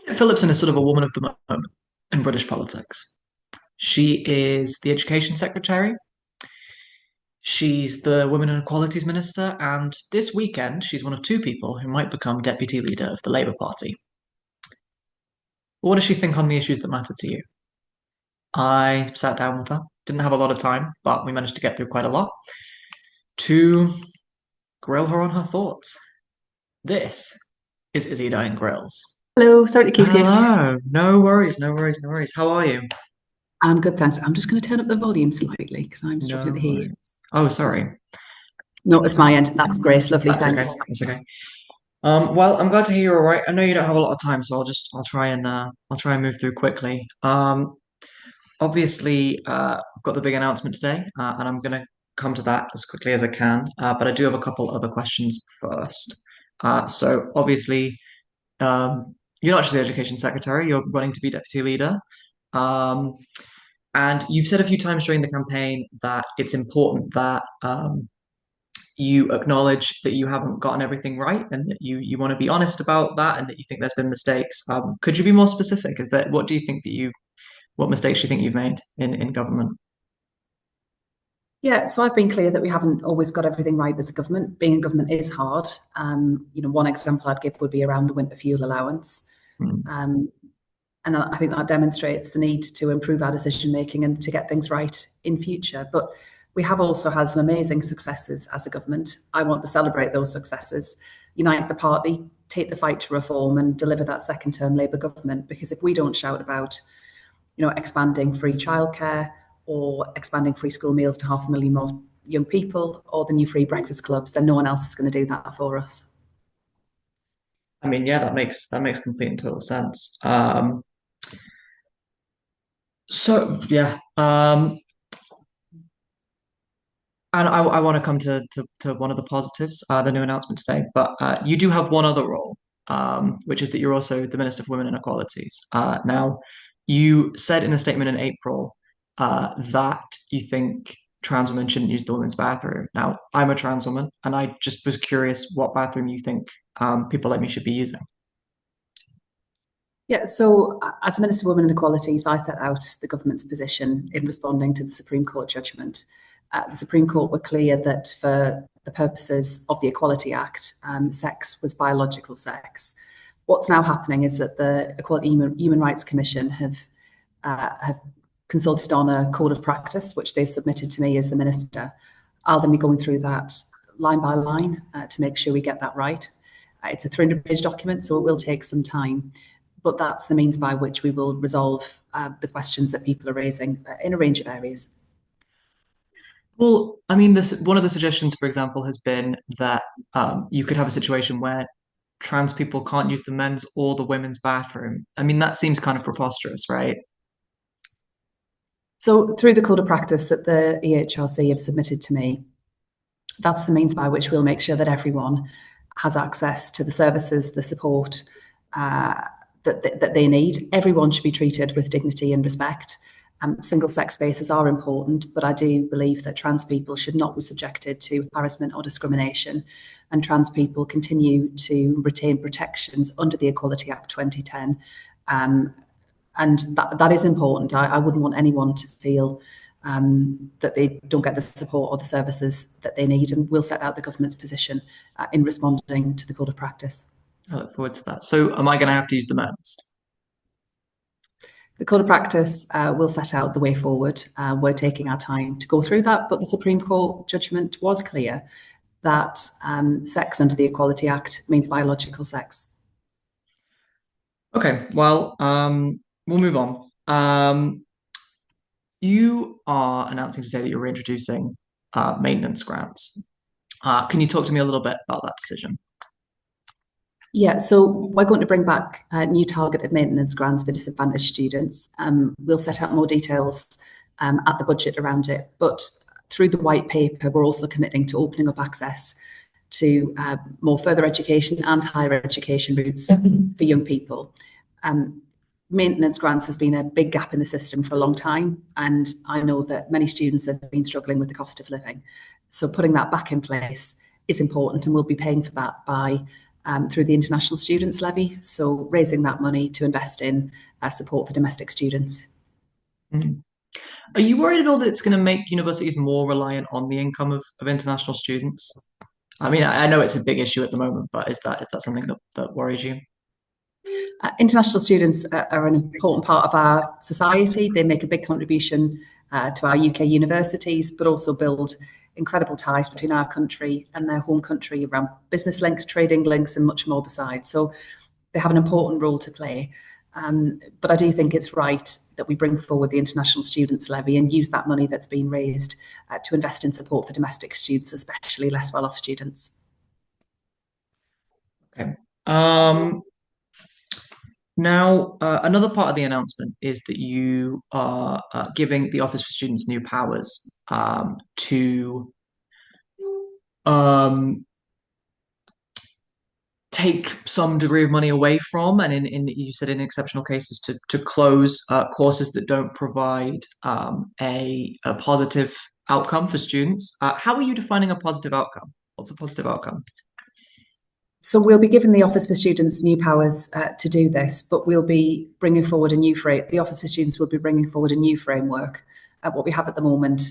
Bridget Phillipson is sort of a woman of the moment in British politics. She is the Education Secretary. She's the Women and Equalities Minister, and this weekend she's one of two people who might become Deputy Leader of the Labour Party. What does she think on the issues that matter to you? I sat down with her. Didn't have a lot of time, but we managed to get through quite a lot to grill her on her thoughts. This is Izzy Dine Grills. Hello, sorry to keep you. Hello. No worries, no worries, no worries. How are you? I'm good, thanks. I'm just going to turn up the volume slightly because I'm struggling to No hear you. worries. Oh, sorry. No, it's my end. That's great. Lovely, That's okay. thanks. That's okay. Well, I'm glad to hear you're all right. I know you don't have a lot of time, so I'll try and move through quickly. Obviously, I've got the big announcement today, and I'm gonna come to that as quickly as I can. But I do have a couple other questions first. So obviously, you're not just the education secretary; you're running to be deputy leader. Um, and you've said a few times during the campaign that it's important that you acknowledge that you haven't gotten everything right and that you want to be honest about that and that you think there's been mistakes. Could you be more specific? Is that what do you think that you what mistakes do you think you've made in government? Yeah, so I've been clear that we haven't always got everything right as a government. Being in government is hard. One example I'd give would be around the winter fuel allowance. Hmm. Um, and I think that demonstrates the need to improve our decision making and to get things right in future. But we have also had some amazing successes as a government. I want to celebrate those successes, unite the party, take the fight to reform, and deliver that second term Labour government. Because if we don't shout about, expanding free childcare or expanding free school meals to 500,000 more young people, or the new free breakfast clubs, then no one else is going to do that for us. I mean, yeah, that makes complete and total sense. So yeah, and I want to come to one of the positives, the new announcement today. But you do have one other role, which is that you're also the Minister for Women and Equalities. Now, you said in a statement in April that you think trans women shouldn't use the women's bathroom. Now, I'm a trans woman, and I just was curious what bathroom you think people like me should be using. Yeah, so as Minister for Women and Equalities, I set out the government's position in responding to the Supreme Court judgment. The Supreme Court were clear that for the purposes of the Equality Act, sex was biological sex. What's now happening is that the Equality Human Rights Commission have consulted on a code of practice, which they've submitted to me as the minister. I'll then be going through that line by line to make sure we get that right. It's a 300-page document, so it will take some time. But that's the means by which we will resolve the questions that people are raising in a range of areas. Well, I mean, this one of the suggestions, for example, has been that you could have a situation where trans people can't use the men's or the women's bathroom. I mean, that seems kind of preposterous, right? So through the code of practice that the EHRC have submitted to me, that's the means by which we'll make sure that everyone has access to the services, the support that they need. Everyone should be treated with dignity and respect. Single-sex spaces are important, but I do believe that trans people should not be subjected to harassment or discrimination, and trans people continue to retain protections under the Equality Act 2010. And that is important. I wouldn't want anyone to feel that they don't get the support or the services that they need, and we'll set out the government's position in responding to the code of practice. I look forward to that. So, am I going to have to use the men's? The code of practice will set out the way forward. We're taking our time to go through that, but the Supreme Court judgment was clear that sex under the Equality Act means biological sex. Okay, well, we'll move on. You are announcing today that you're reintroducing maintenance grants. Can you talk to me a little bit about that decision? Yeah, so we're going to bring back new targeted maintenance grants for disadvantaged students. We'll set out more details at the budget around it, but through the white paper, we're also committing to opening up access to more further education and higher education routes for young people. Maintenance grants has been a big gap in the system for a long time, and I know that many students have been struggling with the cost of living. So putting that back in place is important, and we'll be paying for that by through the international students levy. So raising that money to invest in support for domestic students. Mhm. Are you worried at all that it's going to make universities more reliant on the income of international students? I mean, I know it's a big issue at the moment, but is that something that worries you? International students are an important part of our society. They make a big contribution to our UK universities, but also build incredible ties between our country and their home country around business links, trading links, and much more besides. So they have an important role to play. But I do think it's right that we bring forward the international students levy and use that money that's been raised to invest in support for domestic students, especially less well-off students. Okay. Now, another part of the announcement is that you are giving the Office for Students new powers to um, take some degree of money away from, and in you said in exceptional cases to close courses that don't provide a positive outcome for students. How are you defining a positive outcome? What's a positive outcome? So we'll be giving the Office for Students new powers to do this, but we'll be bringing forward a new frame. The Office for Students will be bringing forward a new framework. What we have at the moment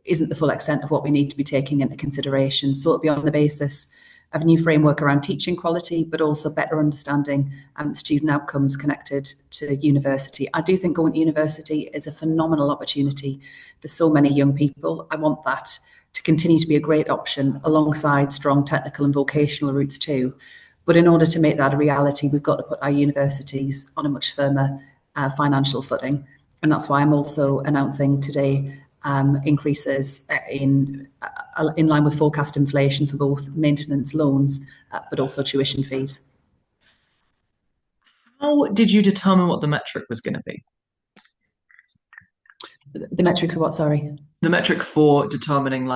isn't the full extent of what we need to be taking into consideration. So it'll be on the basis of a new framework around teaching quality, but also better understanding student outcomes connected to university. I do think going to university is a phenomenal opportunity for so many young people. I want that to continue to be a great option alongside strong technical and vocational routes too. But in order to make that a reality, we've got to put our universities on a much firmer financial footing. And that's why I'm also announcing today increases in line with forecast inflation for both maintenance loans, but also tuition fees. How did you determine what the metric was going to be? The metric for what, sorry? The metric for determining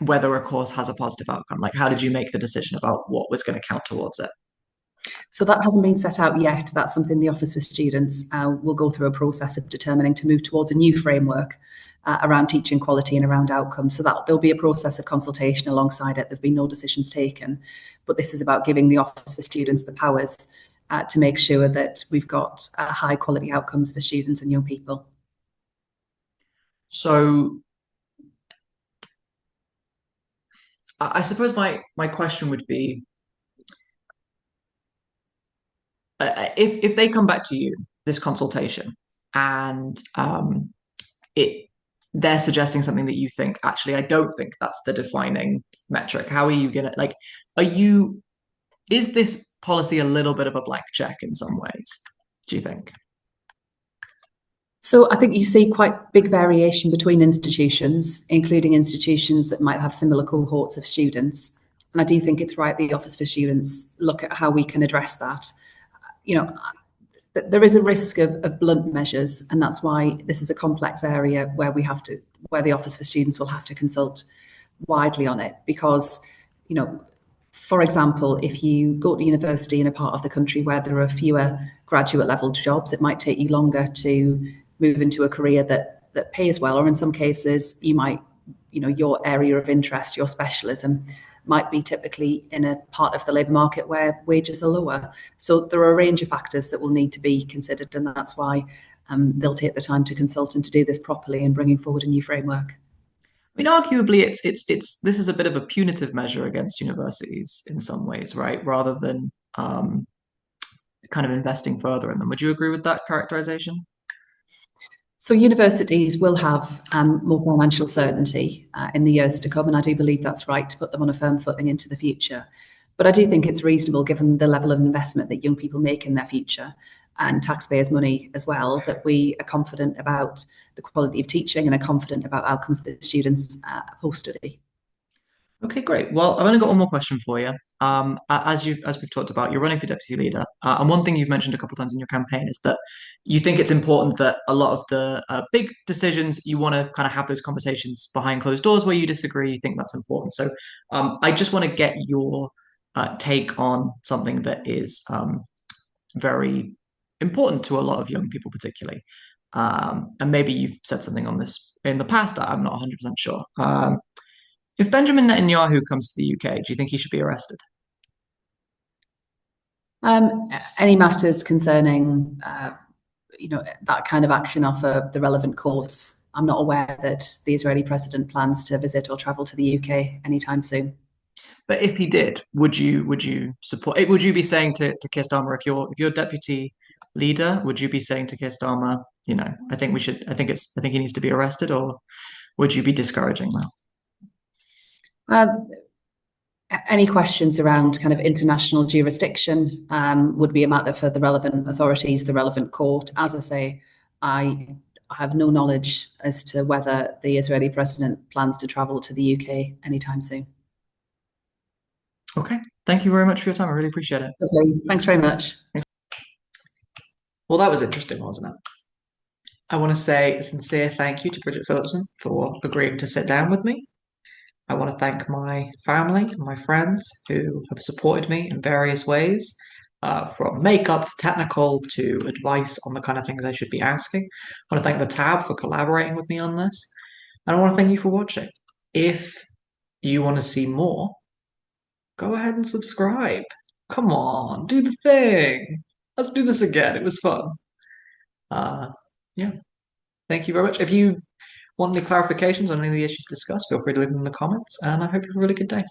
whether a course has a positive outcome. Like, how did you make the decision about what was going to count towards it? So that hasn't been set out yet. That's something the Office for Students will go through a process of determining to move towards a new framework around teaching quality and around outcomes. So that there'll be a process of consultation alongside it. There's been no decisions taken, but this is about giving the Office for Students the powers to make sure that we've got high quality outcomes for students and young people. So I suppose my question would be, if they come back to you this consultation and it they're suggesting something that you think actually I don't think that's the defining metric. How are you gonna are you is this policy a little bit of a blank check in some ways, do you think? So I think you see quite big variation between institutions, including institutions that might have similar cohorts of students. And I do think it's right the Office for Students look at how we can address that. You know, there is a risk of blunt measures, and that's why this is a complex area where the Office for Students will have to consult widely on it. Because, you know, for example, if you go to university in a part of the country where there are fewer graduate level jobs, it might take you longer to move into a career that pays well, or in some cases, you might, your area of interest, your specialism might be typically in a part of the labour market where wages are lower. So there are a range of factors that will need to be considered, and that's why they'll take the time to consult and to do this properly and bringing forward a new framework. I mean, arguably, it's this is a bit of a punitive measure against universities in some ways, right? Rather than kind of investing further in them. Would you agree with that characterization? So universities will have more financial certainty in the years to come, and I do believe that's right to put them on a firm footing into the future. But I do think it's reasonable, given the level of investment that young people make in their future and taxpayers' money as well, that we are confident about the quality of teaching and are confident about outcomes for students post-study. Okay, great. Well, I've only got one more question for you. As we've talked about, you're running for deputy leader, and one thing you've mentioned a couple of times in your campaign is that you think it's important that a lot of the big decisions you want to kind of have those conversations behind closed doors where you disagree. You think that's important. So, I just want to get your take on something that is very important to a lot of young people, particularly. And maybe you've said something on this in the past. I'm not 100% sure. If Benjamin Netanyahu comes to the UK, do you think he should be arrested? Any matters concerning, that kind of action are for the relevant courts. I'm not aware that the Israeli president plans to visit or travel to the UK anytime soon. But if he did, would you support it? Would you be saying to Keir Starmer, if you're deputy leader, would you be saying to Keir Starmer, I think we should, I think he needs to be arrested, or would you be discouraging that? Uh, any questions around kind of international jurisdiction would be a matter for the relevant authorities, the relevant court. As I say, I have no knowledge as to whether the Israeli president plans to travel to the UK anytime soon. Okay. Thank you very much for your time. I really appreciate it. Okay, thanks very much. Well, that was interesting, wasn't it? I want to say a sincere thank you to Bridget Phillipson for agreeing to sit down with me. I want to thank my family and my friends who have supported me in various ways, from makeup to technical to advice on the kind of things I should be asking. I want to thank the Tab for collaborating with me on this. And I want to thank you for watching. If you want to see more, go ahead and subscribe. Come on, do the thing. Let's do this again. It was fun. Uh, yeah, thank you very much. If you want any clarifications on any of the issues discussed, feel free to leave them in the comments, and I hope you have a really good day.